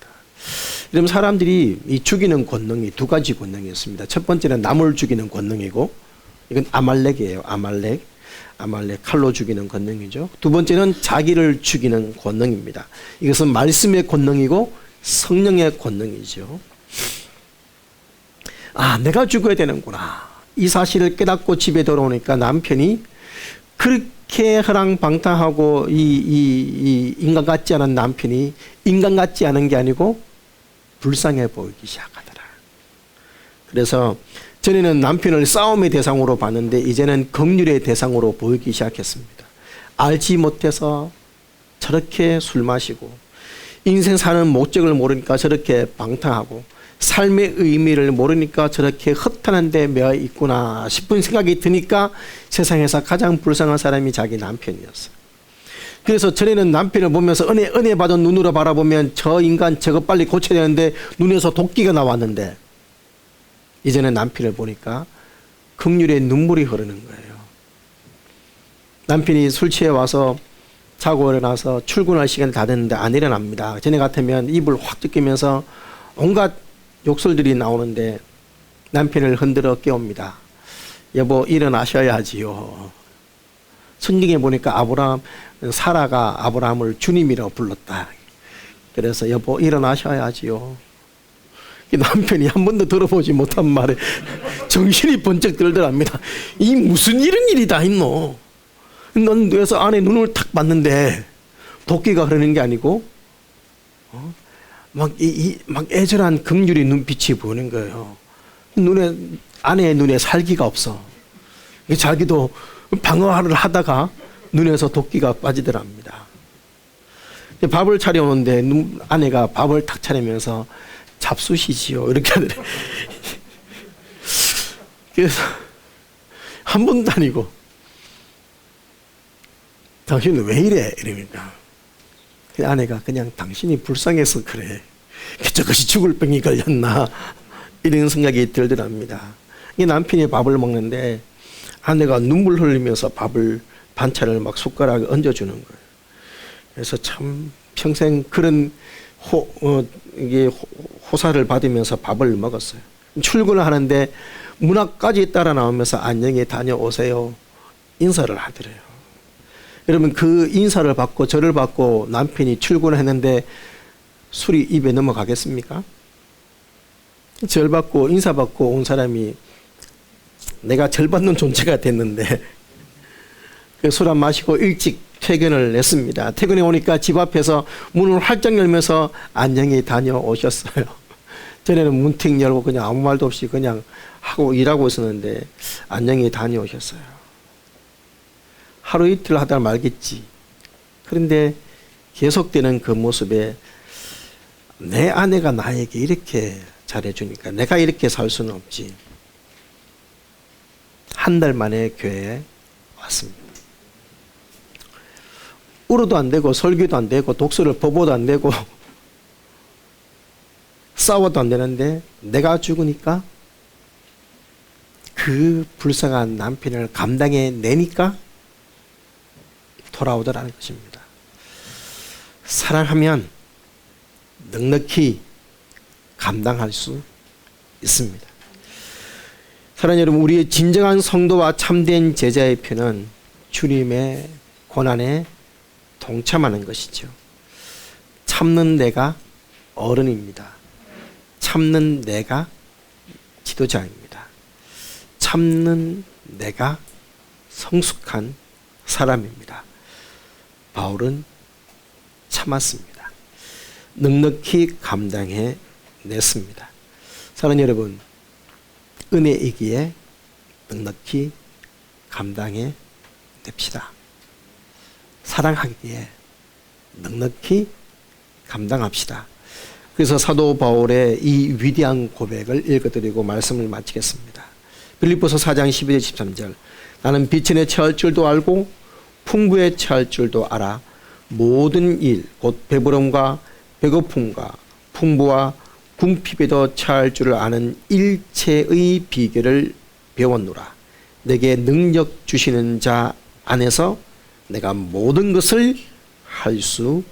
이러면 사람들이 이 죽이는 권능이 두 가지 권능이었습니다. 첫 번째는 남을 죽이는 권능이고, 이건 아말렉이에요. 아말렉 칼로 죽이는 권능이죠. 두 번째는 자기를 죽이는 권능입니다. 이것은 말씀의 권능이고 성령의 권능이죠. 내가 죽어야 되는구나. 이 사실을 깨닫고 집에 돌아오니까 남편이 그렇게 허랑방탕하고 이 인간 같지 않은 남편이 인간 같지 않은 게 아니고 불쌍해 보이기 시작하더라. 그래서 전에는 남편을 싸움의 대상으로 봤는데 이제는 긍휼의 대상으로 보이기 시작했습니다. 알지 못해서 저렇게 술 마시고 인생 사는 목적을 모르니까 저렇게 방탕하고 삶의 의미를 모르니까 저렇게 허탄한 데 매여 있구나 싶은 생각이 드니까 세상에서 가장 불쌍한 사람이 자기 남편이었어요. 그래서 전에는 남편을 보면서 은혜 받은 눈으로 바라보면 저 인간 저거 빨리 고쳐야 되는데 눈에서 도끼가 나왔는데, 이제는 남편을 보니까 긍휼의 눈물이 흐르는 거예요. 남편이 술 취해 와서 자고 일어나서 출근할 시간이 다 됐는데 안 일어납니다. 전에 같으면 입을 확 찢기면서 온갖 욕설들이 나오는데 남편을 흔들어 깨웁니다. 여보, 일어나셔야지요. 성경에 보니까 사라가 아브라함을 주님이라고 불렀다. 그래서 여보, 일어나셔야지요. 남편이 한 번도 들어보지 못한 말에 정신이 번쩍 들더랍니다. 이 무슨 이런 일이 다 있노? 넌 그래서 아내 눈을 탁 봤는데 도끼가 흐르는 게 아니고 막 애절한 긍휼의 눈빛이 보이는 거예요. 아내의 눈에 살기가 없어. 자기도 방어를 하다가 눈에서 도끼가 빠지더랍니다. 밥을 차려오는데 아내가 밥을 탁 차리면서 잡수시지요 이렇게 하더래. 그래서 한 번도 아니고 당신은 왜 이래? 이러니까 그 아내가 그냥 당신이 불쌍해서 그래. 저것이 죽을 병이 걸렸나? 이런 생각이 들더랍니다. 이 남편이 밥을 먹는데 아내가 눈물 흘리면서 반찬을 막 숟가락에 얹어주는 거예요. 그래서 참 평생 그런 호사를 받으면서 밥을 먹었어요. 출근을 하는데 문 앞까지 따라 나오면서 안녕히 다녀오세요 인사를 하더래요. 여러분, 그 인사를 받고 절을 받고 남편이 출근을 했는데 술이 입에 넘어가겠습니까? 절 받고 인사 받고 온 사람이 내가 절 받는 존재가 됐는데 술 안 마시고 일찍 퇴근을 했습니다. 퇴근해 오니까 집 앞에서 문을 활짝 열면서 안녕히 다녀오셨어요. 전에는 문택 열고 그냥 아무 말도 없이 그냥 하고 일하고 있었는데 안녕히 다녀오셨어요. 하루 이틀 하다 말겠지. 그런데 계속되는 그 모습에 내 아내가 나에게 이렇게 잘해주니까 내가 이렇게 살 수는 없지. 한 달 만에 교회에 왔습니다. 울어도 안 되고 설교도 안 되고 독서를 법어도 안 되고 싸워도 안 되는데 내가 죽으니까 그 불쌍한 남편을 감당해 내니까 돌아오더라는 것입니다. 사랑하면 넉넉히 감당할 수 있습니다. 사랑하는 여러분, 우리의 진정한 성도와 참된 제자의 표는 주님의 고난에 동참하는 것이죠. 참는 내가 어른입니다. 참는 내가 지도자입니다. 참는 내가 성숙한 사람입니다. 바울은 참았습니다. 넉넉히 감당해 냈습니다. 사랑하는 여러분, 은혜이기에 넉넉히 감당해 냅시다. 사랑하기에 넉넉히 감당합시다. 그래서 사도 바울의 이 위대한 고백을 읽어드리고 말씀을 마치겠습니다. 빌립보서 4장 12절 13절. 나는 비천에 처할 줄도 알고 풍부에 처할 줄도 알아 모든 일 곧 배부름과 배고픔과 풍부와 궁핍에도 처할 줄을 아는 일체의 비결을 배웠노라. 내게 능력 주시는 자 안에서 내가 모든 것을 할 수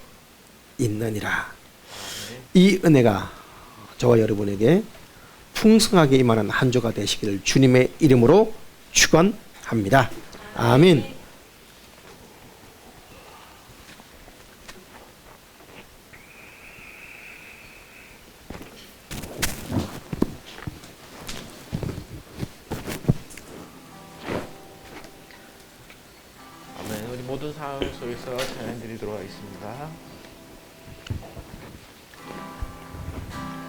있느니라. 이 은혜가 저와 여러분에게 풍성하게 임하는 한 주가 되시기를 주님의 이름으로 축원합니다. 아멘. 우리 모든 상황 속에서 찬양 드리도록 하겠습니다.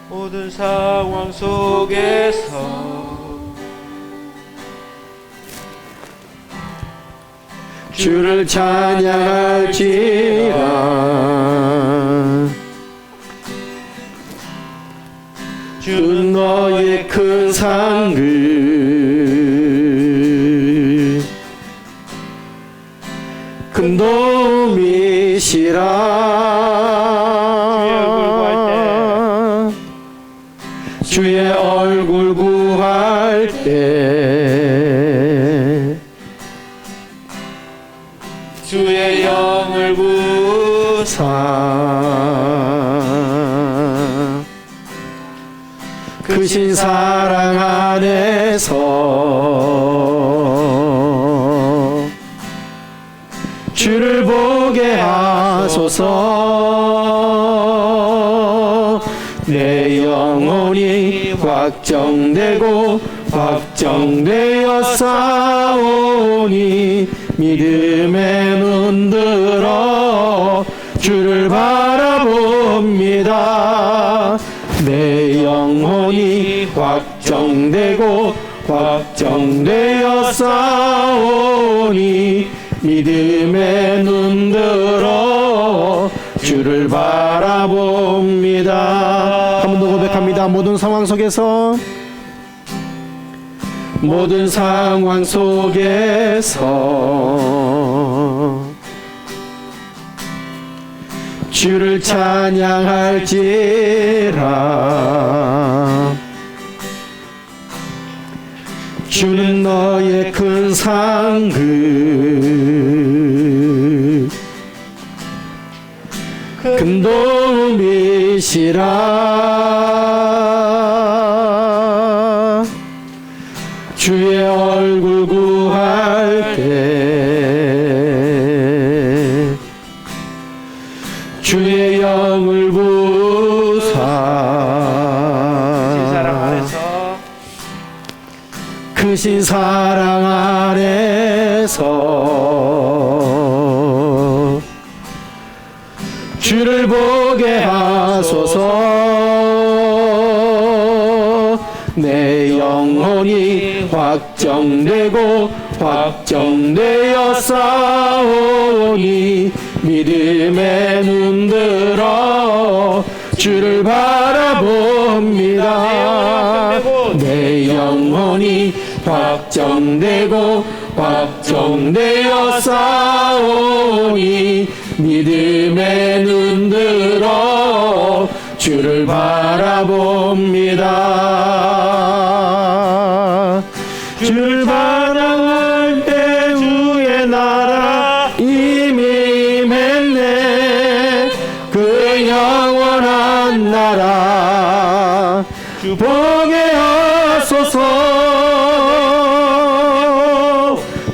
모든 상황 속에서 주를 찬양할지라. 주는 도움이시라 주의 얼굴 구할 때 주의 영을 구사 크신 사랑 안에서 주를 보게 하소서 내 영혼이 확정되고 확정되어 싸우니 믿음의 눈 들어 주를 바라봅니다 내 영혼이 확정되고 확정되어 싸우니 믿음의 눈 들어 주를 바라봅니다. 한 번 더 고백합니다. 모든 상황 속에서 모든 상황 속에서 주를 찬양할지라 주는 너의 큰 상급 큰 도움이시라 주의 얼굴 구할 때 주의 영을 부사 크신 사랑 안에서 주를 보게 하소서 내 영혼이 확정되고 확정되어 싸우니 믿음의 눈 들어 주를 바라봅니다 내 영혼이 확정되고 확정되어 싸우니 믿음의 눈 들어 주를 바라봅니다 주를 바라볼 때 주의 나라 이미 맺네 그 영원한 나라 주 보게 하소서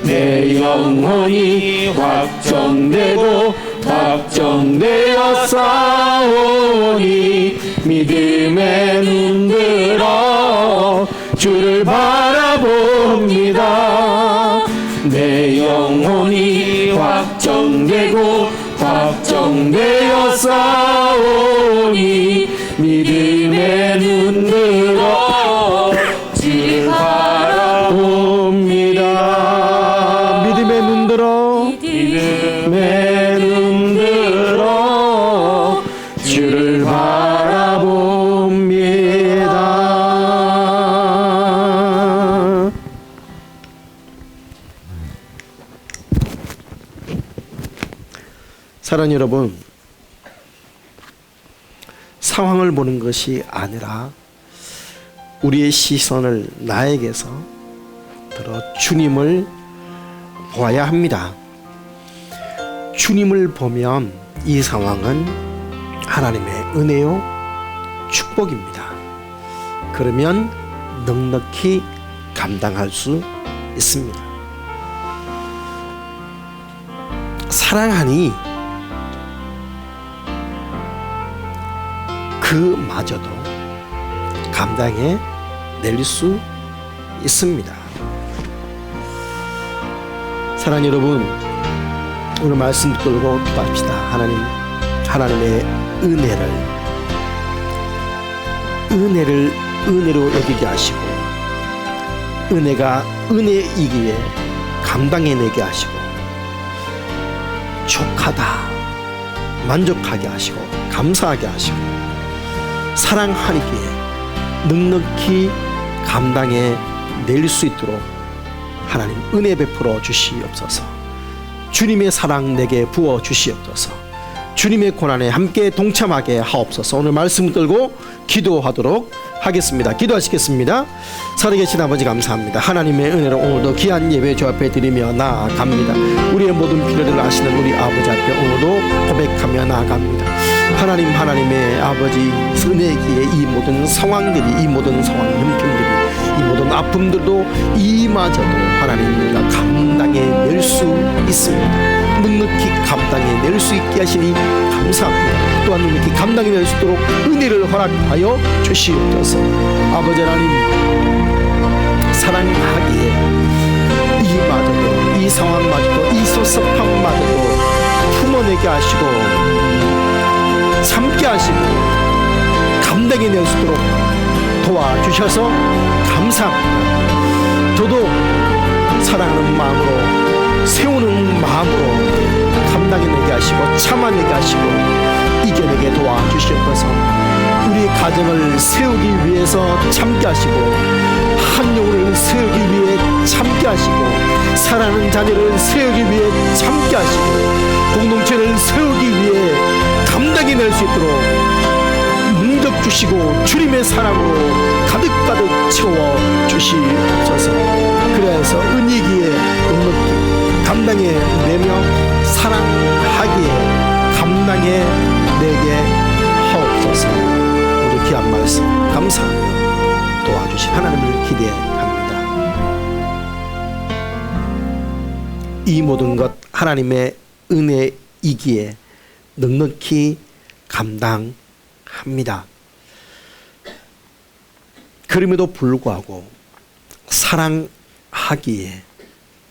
내 영혼이 확정되고 확정되어 싸우니 믿음의 눈 들어 주를 바라봅니다 내 영혼이 확정되고 확정되어 싸우니 믿음의 눈 들어 주를 바라봅니다 믿음의 눈 들어 믿음의 눈 들어 주를 바라봅니다 사랑하는 여러분 상황을 보는 것이 아니라 우리의 시선을 나에게서 들어 주님을 보아야 합니다. 주님을 보면 이 상황은 하나님의 은혜요 축복입니다. 그러면 넉넉히 감당할 수 있습니다. 사랑하니 그마저도 감당해 낼 수 있습니다. 사랑하는 여러분, 오늘 말씀 끌고 기도합시다. 하나님의 은혜로 여기게 하시고 은혜가 은혜이기에 감당해내게 하시고 족하다 만족하게 하시고 감사하게 하시고 사랑하기에 넉넉히 감당해 낼 수 있도록 하나님 은혜 베풀어 주시옵소서. 주님의 사랑 내게 부어 주시옵소서. 주님의 고난에 함께 동참하게 하옵소서. 오늘 말씀 들고 기도하도록 하겠습니다. 기도하시겠습니다. 살아계신 아버지 감사합니다. 하나님의 은혜로 오늘도 귀한 예배 주 앞에 드리며 나아갑니다. 우리의 모든 필요를 아시는 우리 아버지 앞에 오늘도 고백하며 나아갑니다. 하나님의 아버지 은혜기에 이 모든 상황들이, 이 모든 상황 형편들이, 이 모든 아픔들도 이마저도 하나님 우리가 감당해낼 수 있습니다. 넉넉히 감당해낼 수 있게 하시니 감사합니다. 또한 넉넉히 감당해낼 수 있도록 은혜를 허락하여 주시옵소서. 아버지 하나님, 사랑하기에 이마저도, 이 상황마저도, 이 섭섭함마저도 품어내게 하시고 참게 하시고 감당해낼 수 있도록 도와주셔서 감사합니다. 더더욱 사랑하는 마음으로, 세우는 마음으로 감당해내게 하시고 참아내게 하시고 이겨내게 도와주시옵소서. 우리 가정을 세우기 위해서 참게 하시고, 한 영혼을 세우기 위해 참게 하시고, 사랑하는 자녀를 세우기 위해 참게 하시고, 공동체를 세우기 위해 감당해낼 수 있도록 능력 주시고 주님의 사랑으로 가득가득 채워 주시옵소서. 그래서 은혜기에 넉넉히 감당해내며 사랑하기에 감당해내게 하옵소서. 우리 귀한 말씀 감사하며 도와주신 하나님을 기대합니다. 이 모든 것 하나님의 은혜이기에 넉넉히 감당합니다. 그럼에도 불구하고 사랑하기에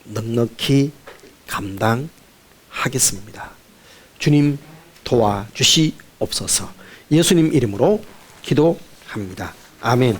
넉넉히 감당하겠습니다. 주님 도와주시옵소서. 예수님 이름으로 기도합니다. 아멘.